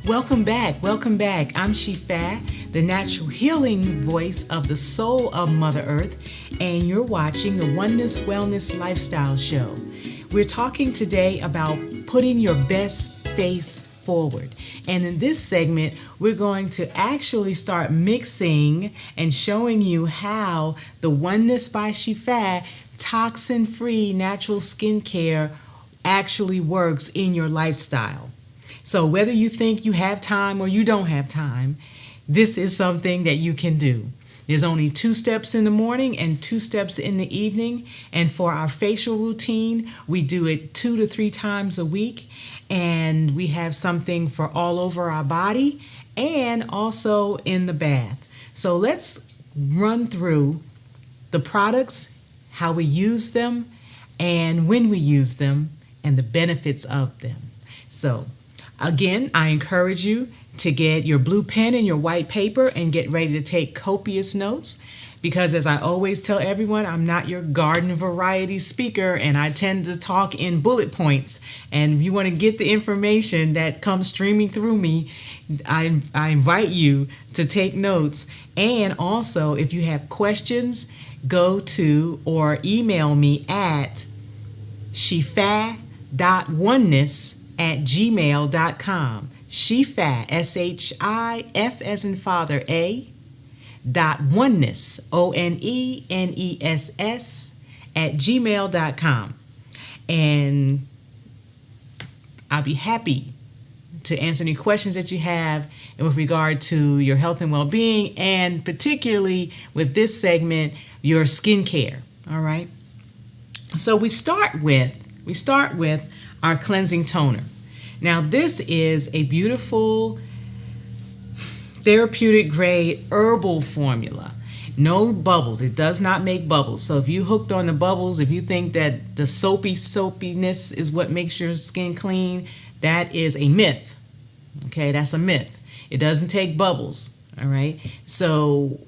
Welcome back. Welcome back. I'm Shifa, the natural healing voice of the soul of Mother Earth, and you're watching the Oneness Wellness Lifestyle Show. We're talking today about putting your best face forward. And in this segment, we're going to actually start mixing and showing you how the Oneness by Shifa toxin-free natural skincare actually works in your lifestyle. So whether you think you have time or you don't have time, this is something that you can do. There's only 2 steps in the morning and 2 steps in the evening. And for our facial routine, we do it 2 to 3 times a week. And we have something for all over our body and also in the bath. So let's run through the products, how we use them, and when we use them, and the benefits of them. So again, I encourage you to get your blue pen and your white paper and get ready to take copious notes, because as I always tell everyone, I'm not your garden variety speaker and I tend to talk in bullet points. And if you want to get the information that comes streaming through me, I invite you to take notes. And also, if you have questions, go to or email me at shifa.oneness@gmail.com. Shifa, SHIF as in father, oneness, ONENESS @gmail.com. And I'll be happy to answer any questions that you have with regard to your health and well-being, and particularly with this segment, your skincare. All right. So we start with our cleansing toner. Now this is a beautiful therapeutic grade herbal formula. No bubbles. It does not make bubbles. So if you hooked on the bubbles, if you think that the soapiness is what makes your skin clean, that is a myth. Okay, that's a myth. It doesn't take bubbles. All right. So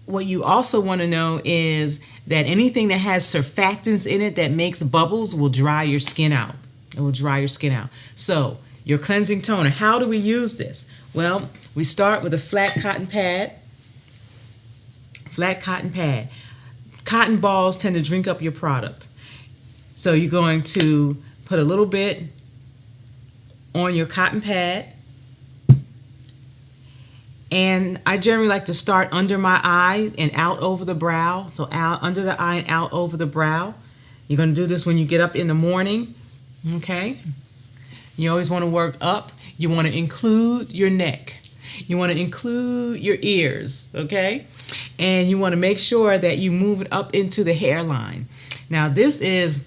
what you also want to know is that anything that has surfactants in it that makes bubbles will dry your skin out. It will dry your skin out. So your cleansing toner, how do we use this? Well, we start with a flat cotton pad. Flat cotton pad. Cotton balls tend to drink up your product. So you're going to put a little bit on your cotton pad. And I generally like to start under my eyes and out over the brow. So out under the eye and out over the brow. You're going to do this when you get up in the morning. Okay? You always want to work up. You want to include your neck. You want to include your ears. Okay? And you want to make sure that you move it up into the hairline. Now this is,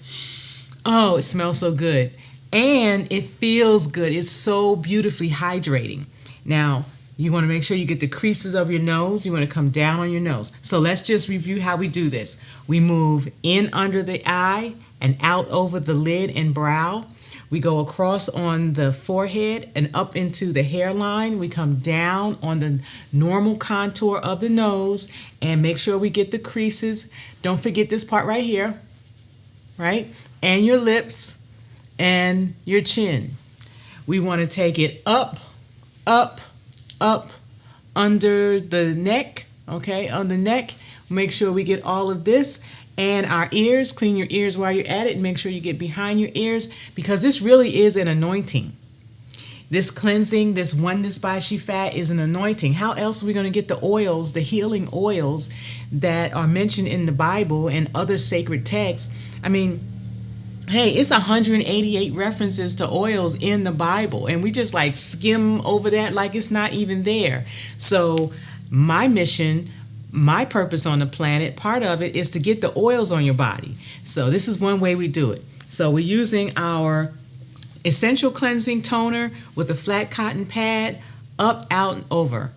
oh, it smells so good. And it feels good. It's so beautifully hydrating. Now, you want to make sure you get the creases of your nose. You want to come down on your nose. So let's just review how we do this. We move in under the eye and out over the lid and brow. We go across on the forehead and up into the hairline. We come down on the normal contour of the nose and make sure we get the creases. Don't forget this part right here, right? And your lips and your chin. We want to take it up, up, up under the neck, okay, on the neck. Make sure we get all of this. And our ears, clean your ears while you're at it, and make sure you get behind your ears, because this really is an anointing. This cleansing, this Oneness by Shifa is an anointing. How else are we going to get the oils, the healing oils that are mentioned in the Bible and other sacred texts? I mean, hey, it's 188 references to oils in the Bible, and we just like skim over that like it's not even there. So my mission, my purpose on the planet, part of it is to get the oils on your body. So this is one way we do it. So we're using our essential cleansing toner with a flat cotton pad, up, out, and over.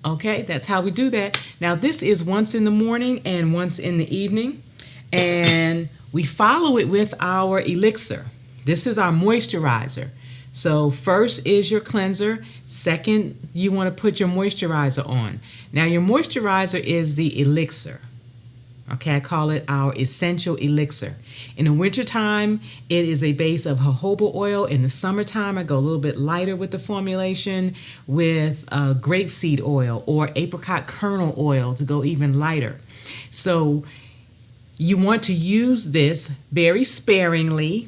Okay, that's how we do that. Now this is once in the morning and once in the evening. And we follow it with our elixir. This is our moisturizer. So first is your cleanser. Second, you want to put your moisturizer on. Now your moisturizer is the elixir. Okay, I call it our essential elixir. In the wintertime, it is a base of jojoba oil. In the summertime, I go a little bit lighter with the formulation with grapeseed oil or apricot kernel oil to go even lighter. So you want to use this very sparingly,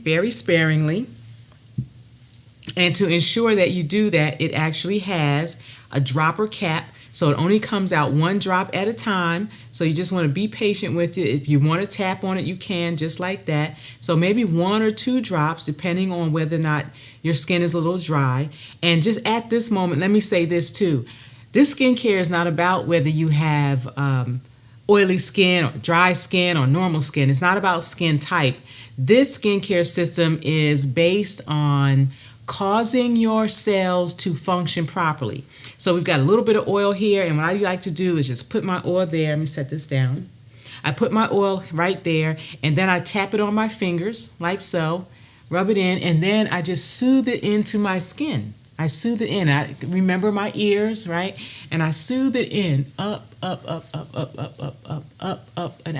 and to ensure that you do that, it actually has a dropper cap. So it only comes out one drop at a time. So you just want to be patient with it. If you want to tap on it, you can, just like that. So maybe 1 or 2 drops, depending on whether or not your skin is a little dry. And just at this moment, let me say this too. This skincare is not about whether you have oily skin or dry skin or normal skin. It's not about skin type. This skincare system is based on causing your cells to function properly. So we've got a little bit of oil here, and what I like to do is just put my oil there. Let me set this down. I put my oil right there, and then I tap it on my fingers like so, rub it in, and then I just soothe it into my skin. I soothe it in. I remember my ears, right? And I soothe it in, up, up, up, up, up, up, up, up, up, up, and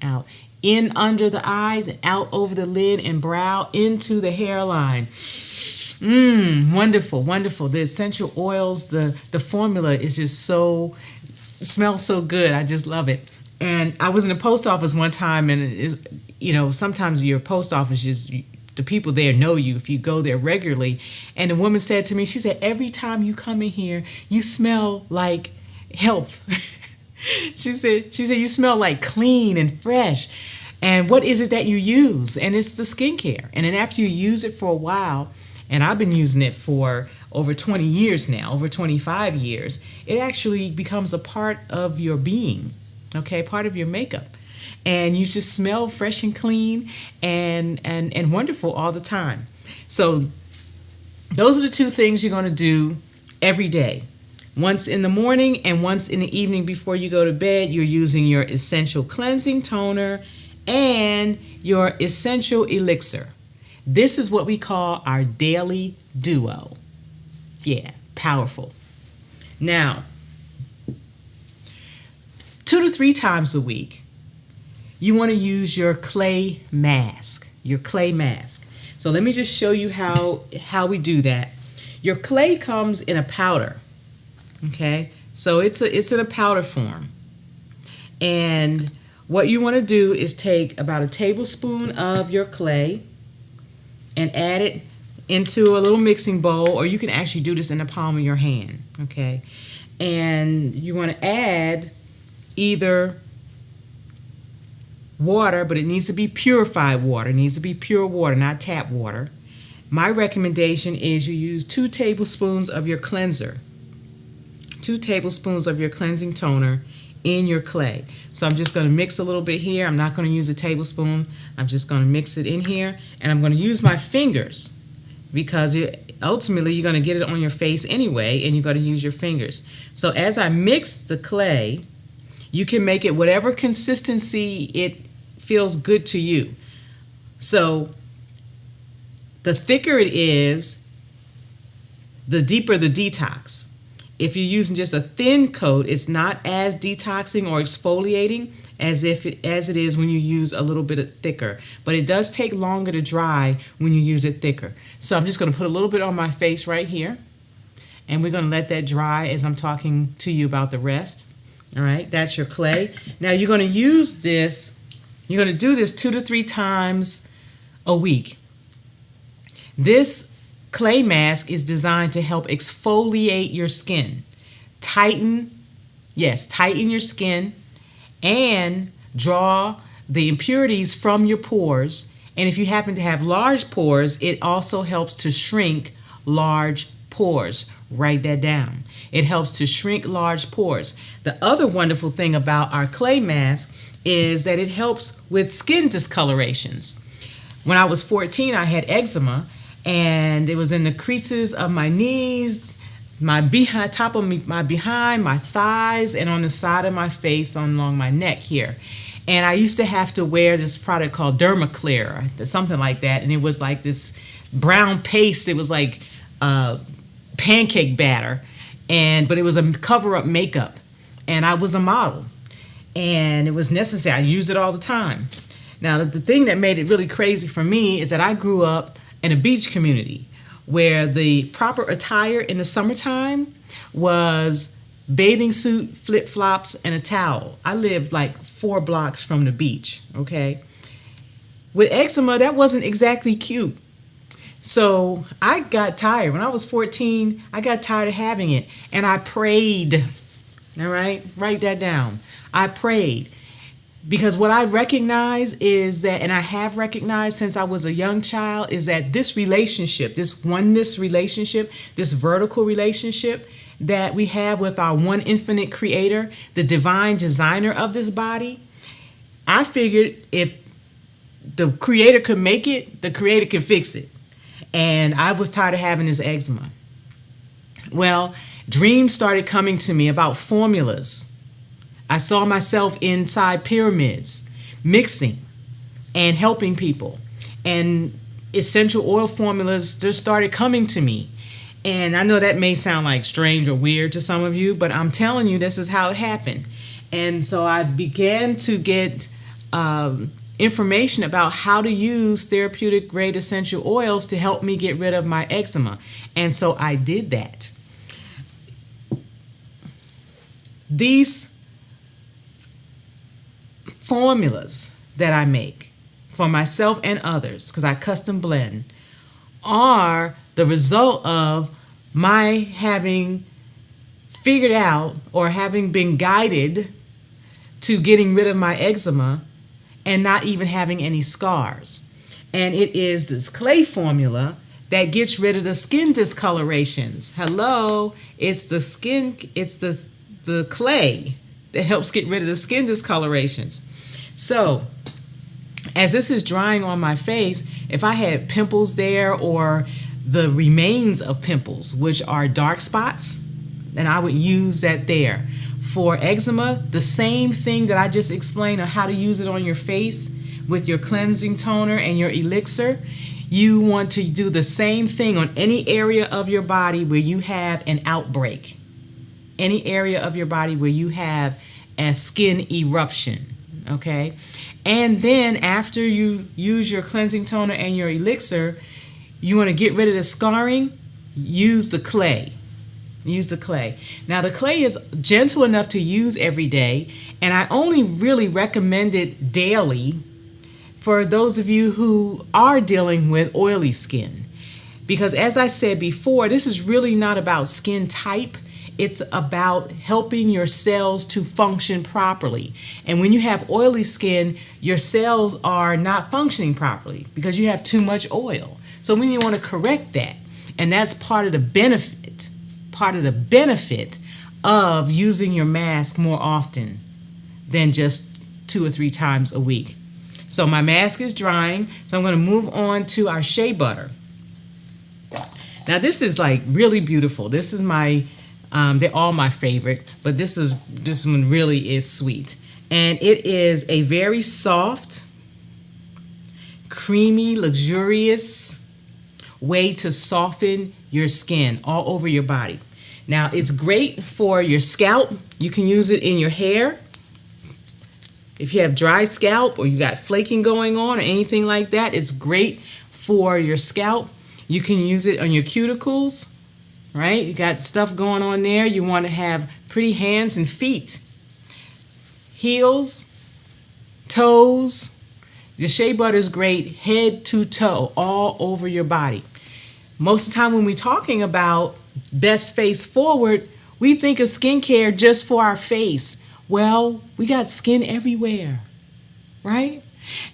out, in under the eyes and out over the lid and brow into the hairline. Wonderful, wonderful. The essential oils, the formula is just smells so good. I just love it. And I was in a post office one time, and sometimes your post office is, the people there know you if you go there regularly. And the woman said to me, she said, every time you come in here, you smell like health. She said, you smell like clean and fresh. And what is it that you use? And it's the skincare. And then after you use it for a while, and I've been using it for over 20 years now, over 25 years, it actually becomes a part of your being, okay, part of your makeup. And you just smell fresh and clean and wonderful all the time. So those are the 2 things you're going to do every day. Once in the morning and once in the evening before you go to bed, you're using your essential cleansing toner and your essential elixir. This is what we call our daily duo. Yeah, powerful. Now, 2 to 3 times a week, you want to use your clay mask. So let me just show you how we do that. Your clay comes in a powder. Okay, so it's in a powder form. And what you want to do is take about a tablespoon of your clay and add it into a little mixing bowl, or you can actually do this in the palm of your hand, okay? And you want to add either water, but it needs to be purified water. It needs to be pure water, not tap water. My recommendation is you use 2 tablespoons of your cleanser, 2 tablespoons of your cleansing toner in your clay. So I'm just going to mix a little bit here. I'm not going to use a tablespoon. I'm just going to mix it in here, and I'm going to use my fingers because ultimately you're going to get it on your face anyway, and you're going to use your fingers. So as I mix the clay, you can make it whatever consistency it feels good to you. So the thicker it is, the deeper the detox. If you're using just a thin coat, it's not as detoxing or exfoliating as it is when you use a little bit thicker. But it does take longer to dry when you use it thicker. So I'm just going to put a little bit on my face right here. And we're going to let that dry as I'm talking to you about the rest. All right, that's your clay. Now you're going to use this, you're going to do this 2 to 3 times a week. This clay mask is designed to help exfoliate your skin, tighten your skin, and draw the impurities from your pores. And if you happen to have large pores, it also helps to shrink large pores. Write that down. It helps to shrink large pores. The other wonderful thing about our clay mask is that it helps with skin discolorations. When I was 14, I had eczema, and it was in the creases of my knees, my behind, top of my behind, my thighs, and on the side of my face, along my neck here. And I used to have to wear this product called Dermaclear, or something like that, and it was like this brown paste. It was like pancake batter, but it was a cover-up makeup, and I was a model. and it was necessary. I used it all the time. Now, the thing that made it really crazy for me is that I grew up in a beach community where the proper attire in the summertime was bathing suit, flip-flops, and a towel. I lived like 4 blocks from the beach, okay? With eczema, that wasn't exactly cute. So I got tired. When I was 14, I got tired of having it, and I prayed. All right? Write that down. I prayed. Because what I recognize is that, and I have recognized since I was a young child, is that this relationship, this oneness relationship, this vertical relationship that we have with our one infinite creator, the divine designer of this body, I figured if the creator could make it, the creator can fix it. And I was tired of having this eczema. Well, dreams started coming to me about formulas. I saw myself inside pyramids, mixing and helping people. And essential oil formulas just started coming to me. And I know that may sound like strange or weird to some of you, but I'm telling you, this is how it happened. And so I began to get information about how to use therapeutic grade essential oils to help me get rid of my eczema. And so I did that. These formulas that I make for myself and others, because I custom blend, are the result of my having figured out or having been guided to getting rid of my eczema and not even having any scars. And it is this clay formula that gets rid of the skin discolorations. Hello, it's the skin, it's the clay that helps get rid of the skin discolorations. So, as this is drying on my face, if I had pimples there or the remains of pimples, which are dark spots, then I would use that there. For eczema, the same thing that I just explained on how to use it on your face with your cleansing toner and your elixir, you want to do the same thing on any area of your body where you have an outbreak. Any area of your body where you have a skin eruption. Okay, and then after you use your cleansing toner and your elixir, you want to get rid of the scarring, use the clay. Use the clay. Now the clay is gentle enough to use every day, and I only really recommend it daily for those of you who are dealing with oily skin. Because as I said before, this is really not about skin type. It's about helping your cells to function properly. And when you have oily skin, your cells are not functioning properly because you have too much oil. So we want to correct that. And that's part of the benefit of using your mask more often than just 2 or 3 times a week. So my mask is drying, so I'm going to move on to our shea butter. Now this is like really beautiful. This is my they're all my favorite, but this one really is sweet. And it is a very soft, creamy, luxurious way to soften your skin all over your body. Now, it's great for your scalp. You can use it in your hair. If you have dry scalp or you got flaking going on or anything like that, it's great for your scalp. You can use it on your cuticles. Right? You got stuff going on there. You want to have pretty hands and feet. Heels, toes. The shea butter is great head to toe, all over your body. Most of the time when we're talking about best face forward, we think of skincare just for our face. Well, we got skin everywhere, right?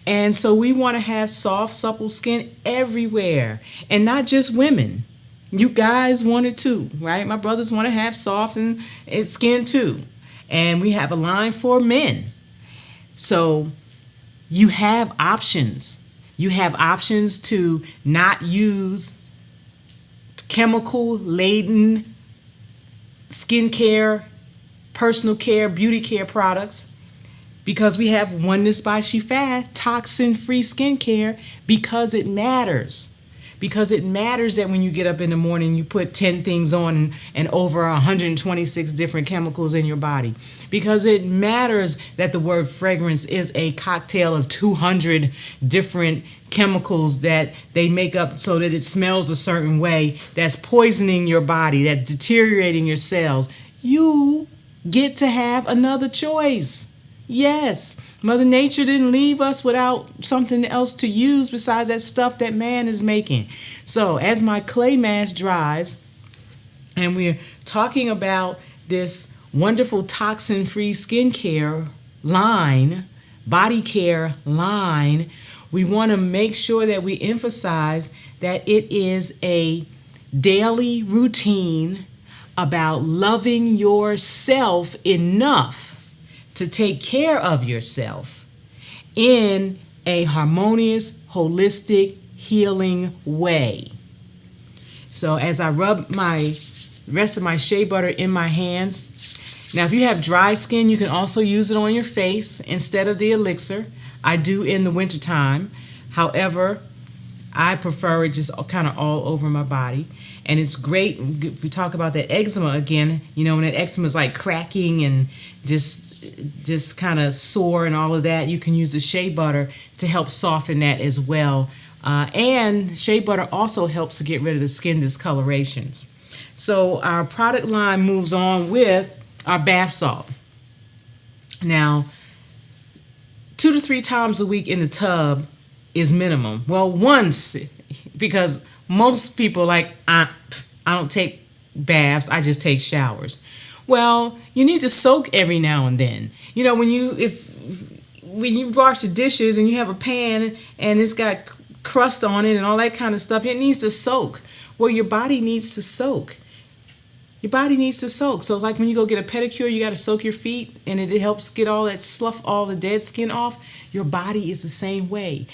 And so we want to have soft, supple skin everywhere, and not just women. You guys want it too, right? My brothers want to have soft and skin too. And we have a line for men. So you have options. You have options to not use chemical-laden skincare, personal care, beauty care products, because we have Oneness by Shifa, toxin-free skincare, because it matters. because it matters that when you get up in the morning, you put 10 things on and over 126 different chemicals in your body. Because it matters that the word fragrance is a cocktail of 200 different chemicals that they make up so that it smells a certain way, that's poisoning your body, that's deteriorating your cells. You get to have another choice. Yes, Mother Nature didn't leave us without something else to use besides that stuff that man is making. So as my clay mask dries, and we're talking about this wonderful toxin-free skincare line, body care line, we want to make sure that we emphasize that it is a daily routine about loving yourself enough to take care of yourself in a harmonious, holistic, healing way. So as I rub my rest of my shea butter in my hands, now if you have dry skin, you can also use it on your face instead of the elixir. I do in the wintertime. However, I prefer it just kind of all over my body. And it's great if we talk about that eczema again, you know, when that eczema is like cracking and just kind of sore and all of that, you can use the shea butter to help soften that as well. And shea butter also helps to get rid of the skin discolorations. So our product line moves on with our bath salt. Now, 2 to 3 times a week in the tub is minimum. Well, once, because most people like, I don't take baths, I just take showers. Well, you need to soak every now and then. You know, when you wash the dishes and you have a pan and it's got crust on it and all that kind of stuff, it needs to soak. Well, your body needs to soak. Your body needs to soak. So it's like when you go get a pedicure, you got to soak your feet and it helps get all that slough, all the dead skin off. Your body is the same way.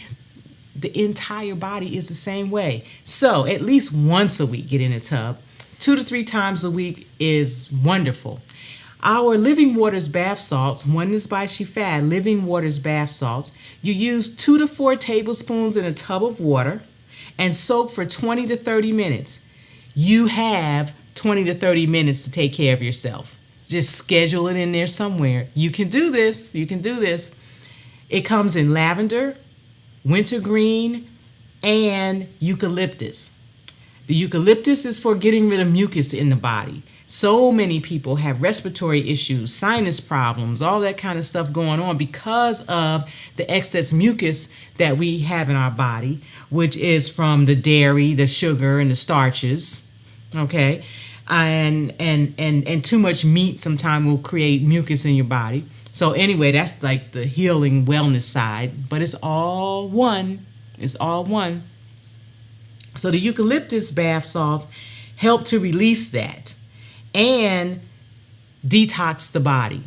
The entire body is the same way. So at least once a week, get in a tub. 2 to 3 times a week is wonderful. Our Living Waters bath salts, Oneness by Shifa, Living Waters bath salts, you use 2 to 4 tablespoons in a tub of water and soak for 20 to 30 minutes. You have 20 to 30 minutes to take care of yourself. Just schedule it in there somewhere. You can do this. You can do this. It comes in lavender, wintergreen, and eucalyptus. The eucalyptus is for getting rid of mucus in the body. So many people have respiratory issues, sinus problems, all that kind of stuff going on because of the excess mucus that we have in our body, which is from the dairy, the sugar, and the starches. Okay, and too much meat sometimes will create mucus in your body. So anyway, that's like the healing wellness side, but it's all one. It's all one. So the eucalyptus bath salts help to release that and detox the body.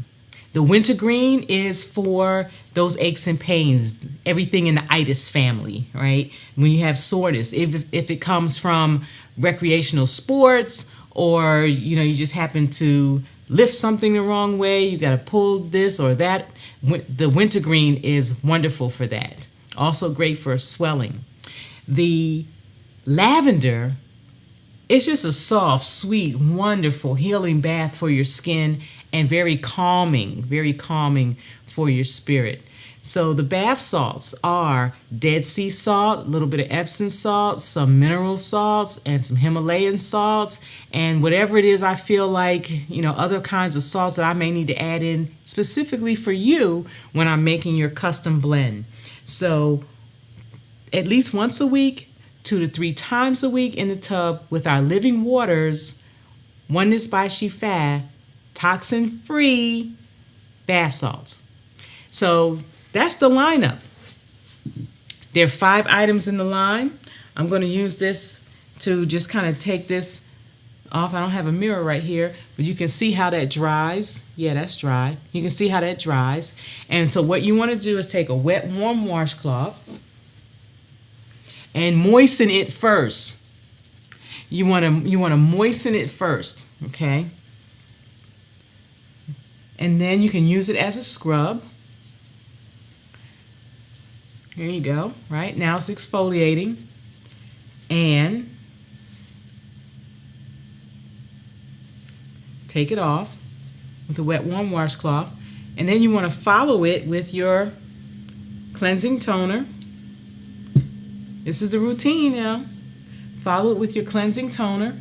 The wintergreen is for those aches and pains, everything in the itis family, right? When you have soreness, if it comes from recreational sports or, you know, you just happen to lift something the wrong way, you got to pull this or that, the wintergreen is wonderful for that. Also great for swelling. The lavender, it's just a soft, sweet, wonderful healing bath for your skin and very calming for your spirit. So the bath salts are Dead Sea salt, a little bit of Epsom salt, some mineral salts, and some Himalayan salts, and whatever it is I feel like, you know, other kinds of salts that I may need to add in specifically for you when I'm making your custom blend. So at least once a week, 2 to 3 times a week in the tub with our Living Waters, Oneness by Shifa, toxin-free bath salts. So that's the lineup. There are 5 items in the line. I'm going to use this to just kind of take this off. I don't have a mirror right here, but you can see how that dries. Yeah, that's dry. You can see how that dries. And so what you want to do is take a wet, warm washcloth and moisten it first. You want to moisten it first, okay? And then you can use it as a scrub. There you go, right? Now it's exfoliating. and take it off with a wet warm washcloth. And then you want to follow it with your cleansing toner. This is the routine now. Follow it with your cleansing toner.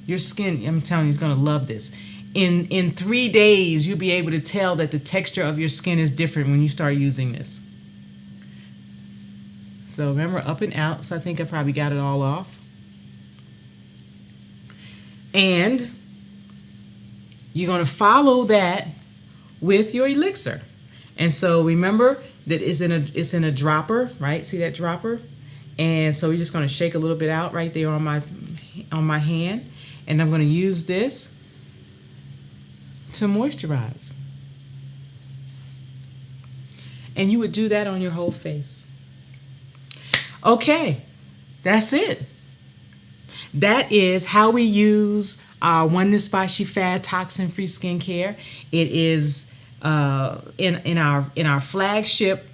Your skin, I'm telling you, is going to love this. In 3 days, you'll be able to tell that the texture of your skin is different when you start using this. So remember, up and out. So I think I probably got it all off. And you're going to follow that with your elixir. And so remember that it's in a dropper, right? See that dropper? And so we're just going to shake a little bit out right there on my hand. And I'm going to use this to moisturize. And you would do that on your whole face. Okay, that's it. That is how we use our Oneness by Shifa toxin-free skincare. It is in our flagship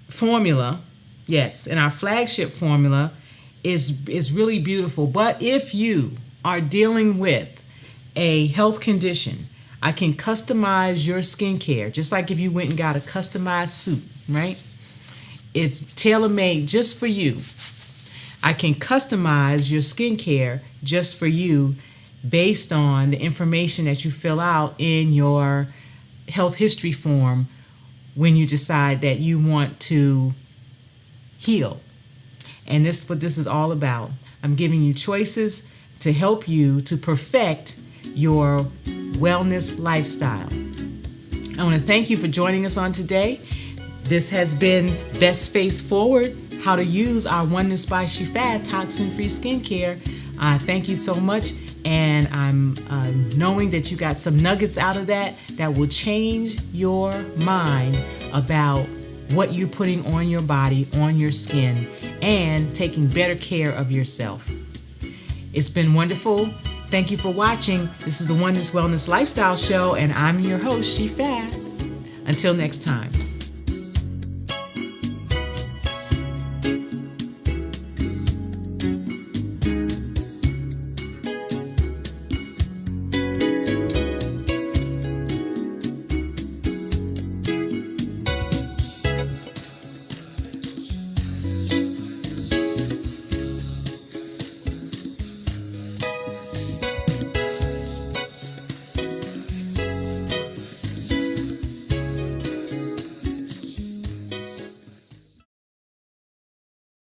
formula. Yes, in our flagship formula is really beautiful. But if you are dealing with a health condition, I can customize your skincare, just like if you went and got a customized suit, right? It's tailor-made just for you. I can customize your skincare just for you based on the information that you fill out in your health history form when you decide that you want to heal. And this is what this is all about. I'm giving you choices to help you to perfect your wellness lifestyle. I want to thank you for joining us on today. This has been Best Face Forward, how to use our Oneness by Shifa toxin-free skincare. Thank you so much, and I'm knowing that you got some nuggets out of that will change your mind about what you're putting on your body, on your skin, and taking better care of yourself. It's been wonderful. Thank you for watching. This is the Oneness Wellness Lifestyle Show, and I'm your host, Shifa. Until next time.